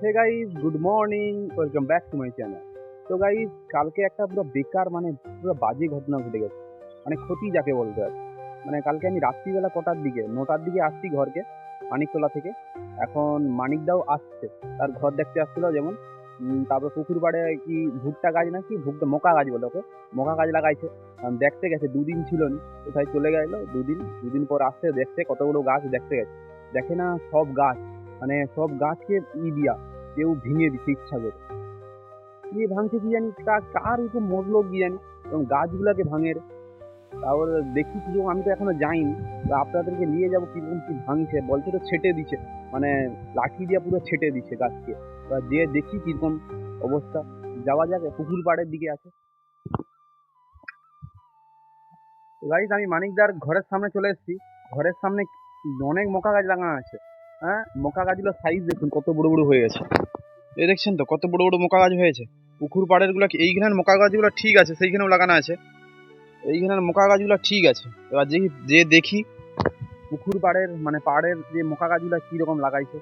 Hey guys, good morning, welcome back to my channel. তো guys, কালকে একটা পুরো বেকার পুরো বাজে ঘটনা ঘটে গেছে। ক্ষতি যাকে বলতে হয়। কালকে আমি রাত্রিবেলা কটার দিকে 9টার দিকে আসছি ঘরকে, মানিকতলা থেকে। এখন মানিকদাও আসছে, তার ঘর দেখতে আসছিল যেমন। তারপর পুকুর পাড়ে কি ভুট্টা গাছ নাকি ভুট্টা মোকা গাছ বলে ওকে, মোকা গাছ লাগাইছে। দেখতে গেছে, দুদিন ছিল নি, কোথায় চলে গেল। দুদিন দুদিন পর আসছে, দেখতে কতগুলো গাছ দেখতে গেছে। দেখে না সব গাছ, সব গাছকে দিয়া কেউ ভেঙে দিচ্ছে ইচ্ছা করে। কে ভাঙছে কি জানি, কার উপর মতলব কি জানি, এবং গাছগুলাকে ভাঙে রে। তারপরে দেখি কিছু, আমি তো এখনো যাইনি, তো আপনাদেরকে নিয়ে যাবো কিরকম কি ভাঙছে। বলছে তো ছেটে দিচ্ছে, মানে লাঠি দিয়ে পুরো ছেটে দিচ্ছে গাছকে। এবার দিয়ে দেখি কিরকম অবস্থা। যাওয়া যাক, পুকুর পাড়ের দিকে আছে। গাইজ, আমি মানিকদার ঘরের সামনে চলে এসেছি। ঘরের সামনে অনেক মোকা গাছ লাগানো আছে। হ্যাঁ, মোকা গাছগুলো সাইজ দেখুন কত বড় বড় হয়ে গেছে। এই দেখছেন তো কত বড় বড় মোকা গাছ হয়েছে। পুকুর পাড়ের গুলা, এইখানের মোকা গাছগুলো ঠিক আছে, সেইখানেও লাগানো আছে। এইখানের মোকা গাছগুলো ঠিক আছে। এবার যে দেখি পুকুর পাড়ের পাড়ের যে মোকা গাছগুলো কিরকম লাগাইছে।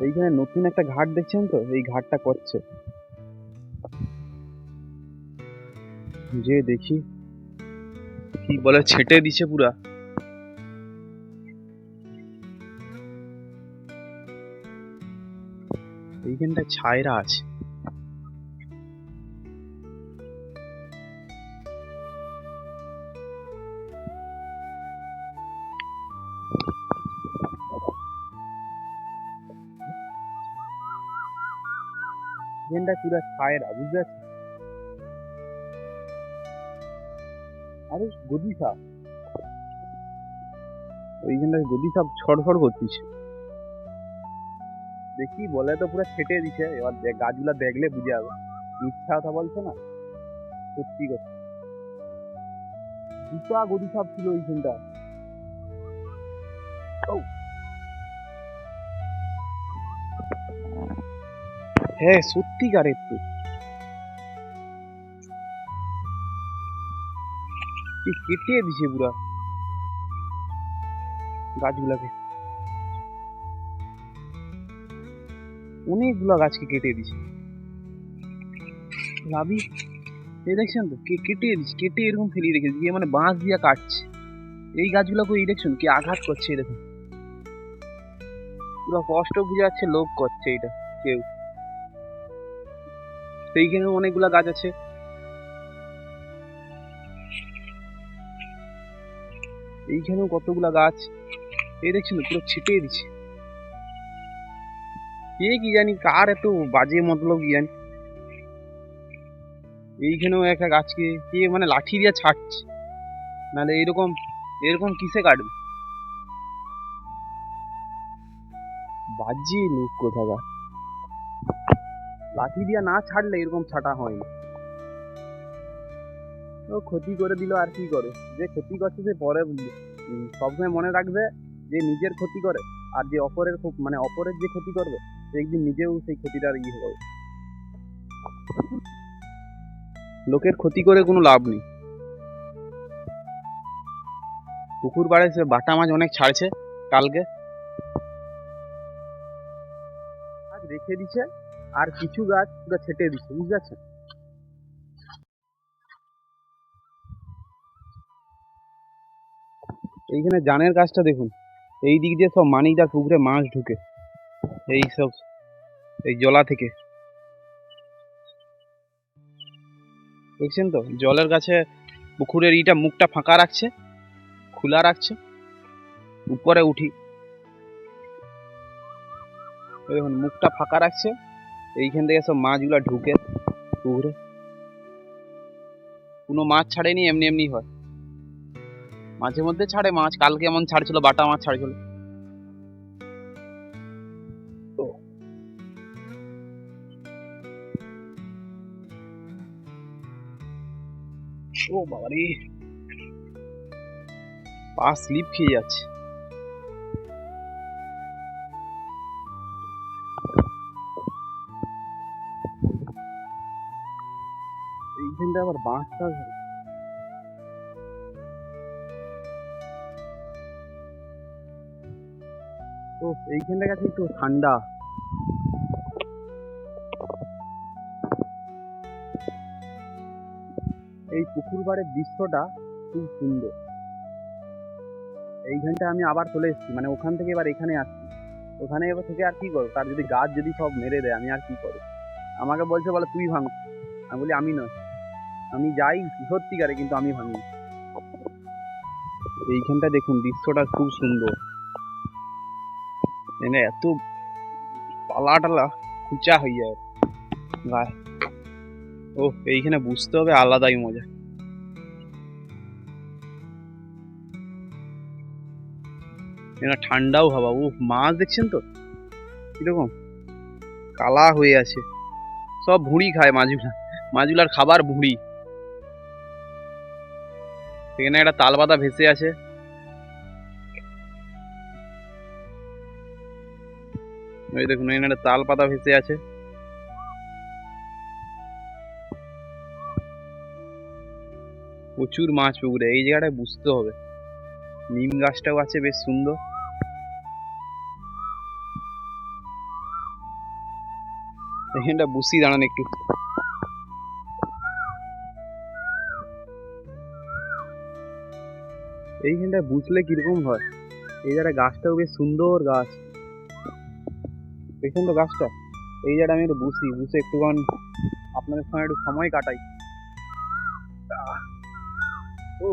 এইখানে নতুন একটা ঘাট দেখছেন তো, এই ঘাটটা করছে। যে দেখি কি বলে, ছেটে দিছে পুরা। এইখানটা ছায়রা আছে। এইখানটা পুরা ছায়রা, বুঝতে পারছি। আরে গদি সাপ, ওইখানটায় গদি সাপ ছড়ফড় করতেছে। দেখি বলে তো পুরো ছেটে দিছে। এবার গাছগুলা দেখলে বুঝে যাবে, মিথ্যা কথা বলছে না, সত্যি কথা। দুটা গদি সাপ ছিল ওইখানটা। ও, হ্যাঁ সত্যিকারের তো। কি কেটে দিছে পুরা গাছগুলাকে, অনেকগুলা গাছকে কেটে দিছে। ভাবি, এই দেখছেন তো কেটে দিছে, কেটে এরকম ফেলিয়ে রেখেছে, দিয়ে বাঁশ দিয়ে কাটছে। এই গাছগুলোকে এই দেখছেন কি আঘাত করছে, এই দেখুন পুরো কষ্ট বুঝে যাচ্ছে, লোক করছে এটা কেউ। সেইখানে অনেকগুলা গাছ আছে। এইখানেও কতগুলা গাছ, এই দেখছেন পুরো ছিটিয়ে দিচ্ছে। কে কি জানি, কার এত বাজে মতলব কি জানি। এইখানেও একটা গাছকে কে লাঠি দিয়ে ছাড়ছে, নাহলে এরকম এরকম কিসে কাটবে। বাজে লোক কোথাকার, লাঠি দিয়ে না ছাড়লে এরকম ছাটা হয় না। ও ক্ষতি করে দিল, আর কি করে। যে ক্ষতি করছে সে পরে সবসময় মনে রাখবে, যে নিজের ক্ষতি করে আর যে অপরের অপরের যে ক্ষতি করবে, সে একদিন নিজেও সেই ক্ষতিটার হবে। লোকের ক্ষতি করে কোনো লাভ নেই। পুকুর পাড়ে সে বাটা মাছ অনেক ছাড়ছে কালকে, গাছ রেখে দিছে, আর কিছু গাছ পুরো ছেটে দিচ্ছে, বুঝতে পারছেন। এইখানে জানের গাছটা দেখুন, এই দিক দিয়ে সব মানিকদার পুকুরে মাছ ঢুকে, এই সব এই জলা থেকে। দেখছেন তো, জলের কাছে পুকুরের ইটা মুখটা ফাঁকা রাখছে, খোলা রাখছে। উপরে উঠি, দেখুন মুখটা ফাঁকা রাখছে, এইখান থেকে সব মাছগুলা ঢুকে পুকুরে। কোনো মাছ ছাড়েনি, এমনি এমনি হয়। মাঝে মধ্যে ছাড়ে মাছ, কালকে এমন ছাড়ছিল, বাটা মাছ ছাড়ছিল। ও বাবারে, পা স্লিপ খেয়ে যাচ্ছে। এইখানটা আবার বাঁশটা, ও তো এইখানটা কাছে একটু ঠান্ডা। এই পুকুর পাড়ের দৃশ্যটা খুব সুন্দর। এইখানটা আমি আবার চলে এসেছি, মানে ওখান থেকে এবার এখানে আসছি। ওখানে এবার থেকে আর কি করবো, তার যদি গাছ যদি সব মেরে দেয় আমি আর কি করবো। আমাকে বলছে বলে তুই ভাঙ, আমি বলি আমি নয়, আমি যাই সত্যিকারে, কিন্তু আমি ভাঙি। এইখানটা দেখুন দৃশ্যটা খুব সুন্দর, মানে এত পালা টালা খুঁচা হয়ে যায় গায়ে। ও এইখানে বুঝতে হবে আলাদাই মজা। এখানে ঠান্ডাও হাওয়া। ও মাছ দেখছেন তো কিরকম কালা হয়ে আছে, সব ভুঁড়ি খায় মাছগুলা, মাছগুলার খাবার ভুঁড়ি। এখানে একটা তাল পাতা ভেসে আছে, ওই দেখুন এখানে একটা তাল পাতা ভেসে আছে। প্রচুর মাছ পুকুরে, এই জায়গাটায় বুঝতে হবে। নিম গাছটাও আছে বেশ সুন্দর। এখানটা বুঝি দাঁড়ান একটু। এইখানটায় বুঝলে কিরকম হয়। এই জায়গাটা গাছটাও বেশ সুন্দর গাছ, দেখুন তো গাছটা। এই জায়গাটা আমি একটু বুঝে একটুখানি আপনাদের সঙ্গে একটু সময় কাটাই। ও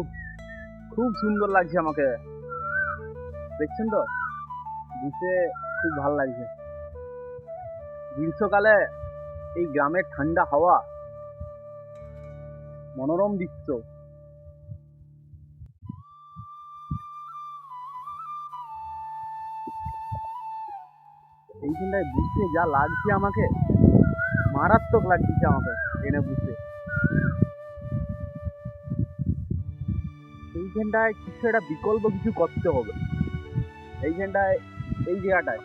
খুব সুন্দর লাগছে আমাকে, দেখছেন তো বুঝে খুব ভালো লাগছে। গ্রীষ্মকালে এই গ্রামের ঠান্ডা হাওয়া, মনোরম দৃশ্য। এইখানটায় বুঝতে যা লাগছে আমাকে, মারাত্মক লাগছে আমাকে এনে বুঝতে। এইখানটায় কিছু একটা বিকল্প কিছু করতে হবে। এইখানটায় এই জায়গাটায়,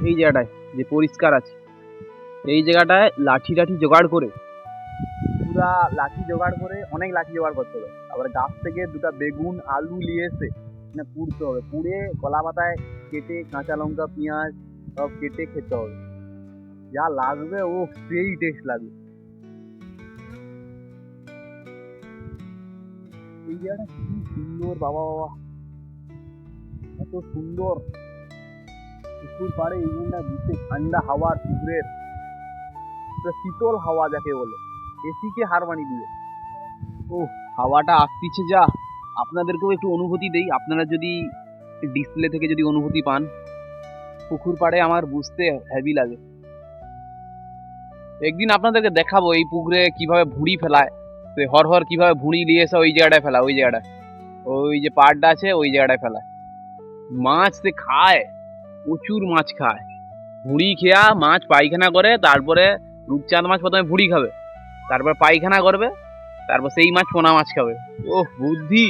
এই জায়গাটায় যে পরিষ্কার আছে, এই জায়গাটায় লাঠি টাঠি জোগাড় করে, পুরা লাঠি জোগাড় করে, অনেক লাঠি জোগাড় করতে হবে। তারপরে গাছ থেকে দুটা বেগুন আলু নিয়ে এসে মানে পুড়তে হবে, পুড়ে কলা পাতায় কেটে কাঁচা লঙ্কা পেঁয়াজ সব কেটে খেতে হবে। যা লাগবে ও সেই টেস্ট লাগবে। এই জায়গাটা কি সুন্দর, বাবা বাবা এত সুন্দর। পুকুর পাড়ে এই জন্য বুঝতে ঠান্ডা হাওয়া, পুকুরের শীতল হাওয়া যাকে বলে, এসি কে হার মানিয়ে দিবে। ও হাওয়াটা আসতিছে যা, আপনাদেরকেও একটু অনুভূতি দেই, আপনারা যদি ডিসপ্লে থেকে যদি অনুভূতি পান। পুকুর পাড়ে আমার বুঝতে হেভি লাগে। একদিন আপনাদেরকে দেখাবো এই পুকুরে কিভাবে ভুঁড়ি ফেলায়, হর হর কিভাবে ভুঁড়ি নিয়ে এসে ওই জায়গাটায় ফেলা, ওই জায়গাটায় ওই যে পাড়টা আছে ওই জায়গাটায় ফেলায়। মাছ সে খায়, প্রচুর মাছ খায়। ভুঁড়ি খেয়া মাছ পায়খানা করে, তারপরে রূপচাঁদ মাছ প্রথমে ভুঁড়ি খাবে, তারপর পায়খানা করবে, তারপর সেই মাছ পোনা মাছ খাবে। ও বুদ্ধি,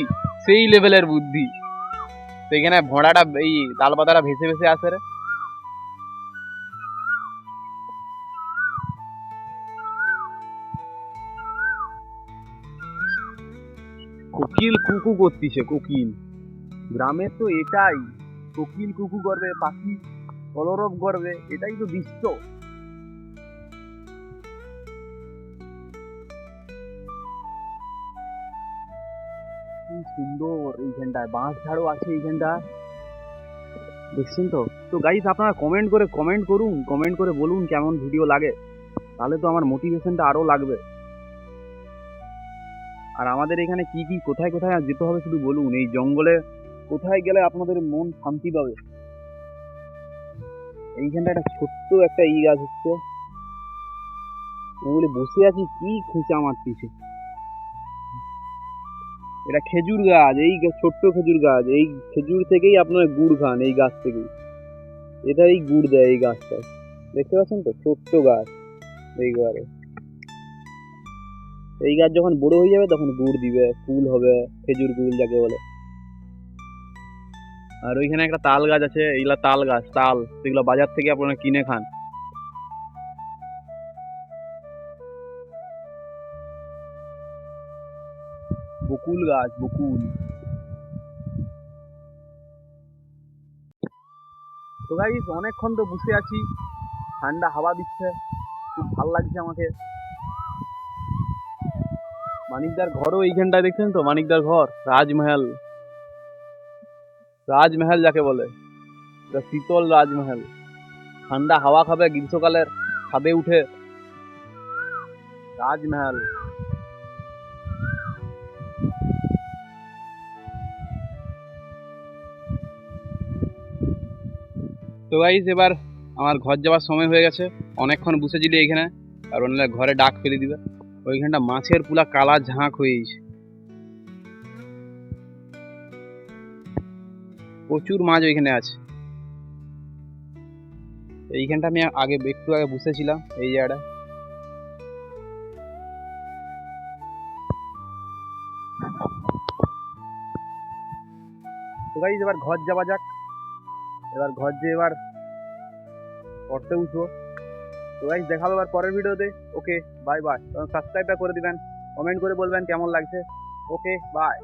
সেই লেভেলের বুদ্ধি। সেখানে ভোঁড়াটা এই তাল পাতাটা ভেসে ভেসে আসে রে। কোকিল কুকু করতিছে, কোকিল গ্রামের তো এটাই, কোকিল কুকু করবে, পাখি কলরব করবে, এটাই তো দৃশ্য। কি সুন্দর। এইখানটায় বাঁশ ঝাড়ও আছে এইখানটা, দেখছেন তো। তো গাইস আপনারা কমেন্ট করুন, কমেন্ট করে বলুন কেমন ভিডিও লাগে, তাহলে তো আমার মোটিভেশনটা আরো লাগবে। আর আমাদের এখানে কি কি কোথায় কোথায় যেতে হবে শুধু বলুন, এই জঙ্গলে কোথায় গেলে আপনাদের মন শান্তি পাবে। এইখানটা একটা ছোট্ট একটা গাছ হচ্ছে, আমি বলি বসে আছি কি খুঁচা মারতিছে। এটা খেজুর গাছ, এই ছোট্ট খেজুর গাছ, এই খেজুর থেকেই আপনার গুড় খান, এই গাছ থেকেই এটাই গুড় দেয় এই গাছটায়। দেখতে পাচ্ছেন তো ছোট্ট গাছ, এইবারে এই গাছ যখন বড় হয়ে যাবে তখন গুড় দিবে, ফুল হবে, খেজুর গুড় যাকে বলে। আর ওইখানে একটা তাল গাছ আছে, এইগুলা তাল গাছ, তাল সেগুলো বাজার থেকে আপনারা কিনে খান। বকুল গাছ, বকুল। তো গাইস অনেকক্ষণ তো বসে আছি, ঠান্ডা হাওয়া দিচ্ছে, খুব ভালো লাগছে আমাকে। মানিকদার ঘরও এইখানটায় দেখছেন তো, মানিকদার ঘর রাজমহল, রাজমহল যাকে বলে, এটা শীতল রাজমহল। ঠান্ডা হাওয়া খাবে গ্রীষ্মকালের, ছাদে উঠে রাজমহল। তো গাইস এবার আমার ঘর যাওয়ার সময় হয়ে গেছে, অনেকক্ষণ বসেছিলি এইখানে, আর ওনারা ঘরে ডাক ফেলে দিবে। ওইখানটা মাছের পুরা কালা ঝাঁক হয়ে গেছে, প্রচুর মাছ ওইখানে আছে। এইখানটা আমি আগে একটু আগে বসেছিলাম এই জায়গাটা। তো গাইস এবার ঘর যাওয়া যাক, এবার ঘর যেয়ে এবার পড়তে উঠবো। তো গাইস দেখা হবে এবার পরের ভিডিওতে। ওকে বাই বাই, সাবস্ক্রাইবটা করে দিবেন, কমেন্ট করে বলবেন কেমন লাগছে। Okay bye.